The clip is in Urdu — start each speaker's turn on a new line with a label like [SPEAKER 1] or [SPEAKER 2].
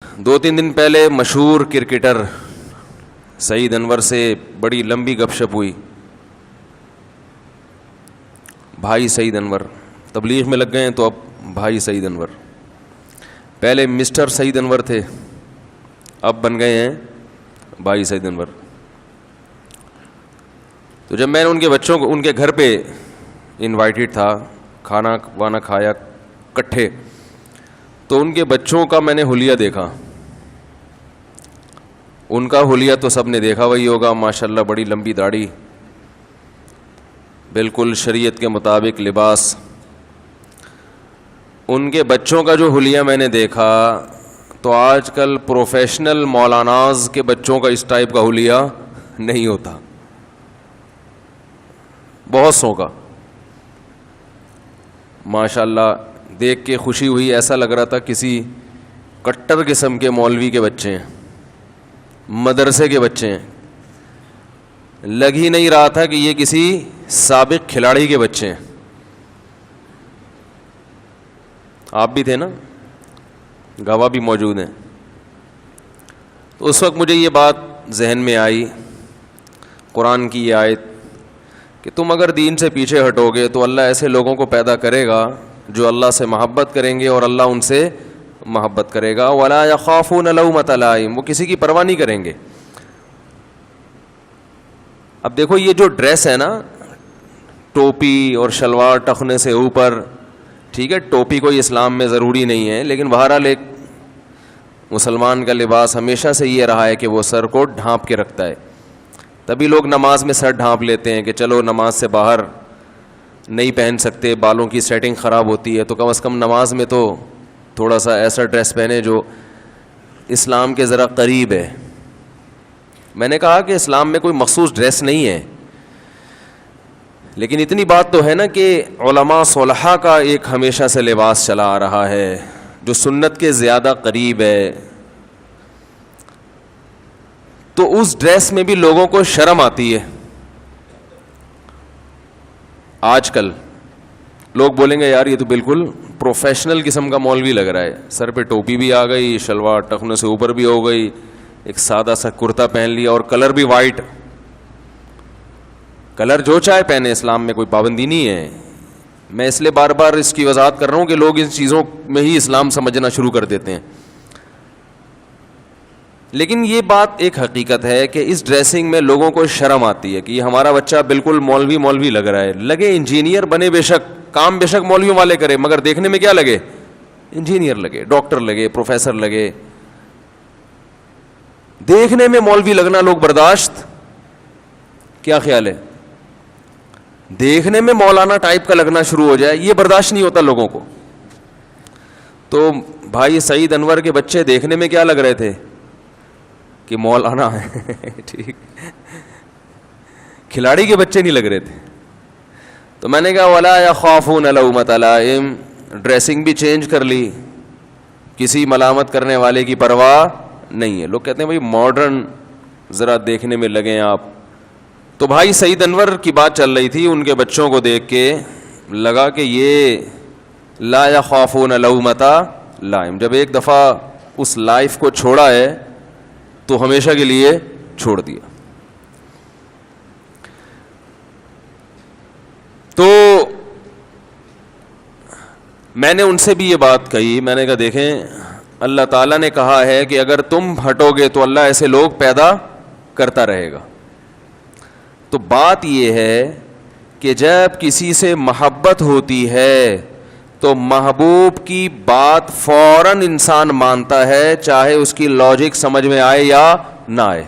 [SPEAKER 1] 2-3 دن پہلے مشہور کرکٹر سعید انور سے بڑی لمبی گپ شپ ہوئی. بھائی سعید انور تبلیغ میں لگ گئے ہیں تو اب بھائی سعید انور. پہلے مسٹر سعید انور تھے, اب بن گئے ہیں بھائی سعید انور. تو جب میں نے ان کے بچوں کو ان کے گھر پہ انوائٹڈ تھا, کھانا وانا کھایا کٹھے, تو ان کے بچوں کا میں نے حلیہ دیکھا. ان کا حلیہ تو سب نے دیکھا وہی ہوگا, ماشاءاللہ بڑی لمبی داڑھی, بالکل شریعت کے مطابق لباس. ان کے بچوں کا جو حلیہ میں نے دیکھا تو آج کل پروفیشنل مولاناز کے بچوں کا اس ٹائپ کا حلیہ نہیں ہوتا, بہت سو کا. ماشاءاللہ دیکھ کے خوشی ہوئی, ایسا لگ رہا تھا کسی کٹر قسم کے مولوی کے بچے ہیں, مدرسے کے بچے ہیں. لگ ہی نہیں رہا تھا کہ یہ کسی سابق کھلاڑی کے بچے ہیں. آپ بھی تھے نا, گواہ بھی موجود ہیں. تو اس وقت مجھے یہ بات ذہن میں آئی, قرآن کی یہ آیت کہ تم اگر دین سے پیچھے ہٹو گے تو اللہ ایسے لوگوں کو پیدا کرے گا جو اللہ سے محبت کریں گے اور اللہ ان سے محبت کرے گا. وَلَا يَخَافُونَ لَوْمَةَ لَائِمٍ, وہ کسی کی پرواہ نہیں کریں گے. اب دیکھو یہ جو ڈریس ہے نا, ٹوپی اور شلوار ٹخنے سے اوپر, ٹھیک ہے ٹوپی کوئی اسلام میں ضروری نہیں ہے, لیکن بہرحال ایک مسلمان کا لباس ہمیشہ سے یہ رہا ہے کہ وہ سر کو ڈھانپ کے رکھتا ہے. تبھی لوگ نماز میں سر ڈھانپ لیتے ہیں کہ چلو نماز سے باہر نہیں پہن سکتے, بالوں کی سیٹنگ خراب ہوتی ہے, تو کم از کم نماز میں تو تھوڑا سا ایسا ڈریس پہنے جو اسلام کے ذرا قریب ہے. میں نے کہا کہ اسلام میں کوئی مخصوص ڈریس نہیں ہے, لیکن اتنی بات تو ہے نا کہ علماء صلحاء کا ایک ہمیشہ سے لباس چلا آ رہا ہے جو سنت کے زیادہ قریب ہے. تو اس ڈریس میں بھی لوگوں کو شرم آتی ہے. آج کل لوگ بولیں گے یار یہ تو بالکل پروفیشنل قسم کا مولوی لگ رہا ہے, سر پہ ٹوپی بھی آ گئی, شلوار ٹخنے سے اوپر بھی ہو گئی, ایک سادہ سا کرتا پہن لیا اور کلر بھی وائٹ. کلر جو چاہے پہنے, اسلام میں کوئی پابندی نہیں ہے. میں اس لیے بار بار اس کی وضاحت کر رہا ہوں کہ لوگ ان چیزوں میں ہی اسلام سمجھنا شروع کر دیتے ہیں. لیکن یہ بات ایک حقیقت ہے کہ اس ڈریسنگ میں لوگوں کو شرم آتی ہے کہ یہ ہمارا بچہ بالکل مولوی لگ رہا ہے. لگے انجینئر بنے, بے شک کام بے شک مولویوں والے کرے, مگر دیکھنے میں کیا لگے, انجینئر لگے, ڈاکٹر لگے, پروفیسر لگے. دیکھنے میں مولوی لگنا لوگ برداشت, کیا خیال ہے, دیکھنے میں مولانا ٹائپ کا لگنا شروع ہو جائے یہ برداشت نہیں ہوتا لوگوں کو. تو بھائی سعید انور کے بچے دیکھنے میں کیا لگ رہے تھے کہ مولانا ہے, ٹھیک, کھلاڑی کے بچے نہیں لگ رہے تھے. تو میں نے کہا وَلَا يَخَافُونَ لَوْمَةَ لَائِمٍ, ڈریسنگ بھی چینج کر لی, کسی ملامت کرنے والے کی پرواہ نہیں ہے. لوگ کہتے ہیں بھائی ماڈرن ذرا دیکھنے میں لگیں آپ. تو بھائی سعید انور کی بات چل رہی تھی, ان کے بچوں کو دیکھ کے لگا کہ یہ لا يَخَافُونَ لَوْمَةَ لَائِمٍ, جب ایک دفعہ اس لائف کو چھوڑا ہے تو ہمیشہ کے لیے چھوڑ دیا. تو میں نے ان سے بھی یہ بات کہی, میں نے کہا دیکھیں اللہ تعالیٰ نے کہا ہے کہ اگر تم ہٹو گے تو اللہ ایسے لوگ پیدا کرتا رہے گا. تو بات یہ ہے کہ جب کسی سے محبت ہوتی ہے تو محبوب کی بات فوراً انسان مانتا ہے, چاہے اس کی لاجک سمجھ میں آئے یا نہ آئے.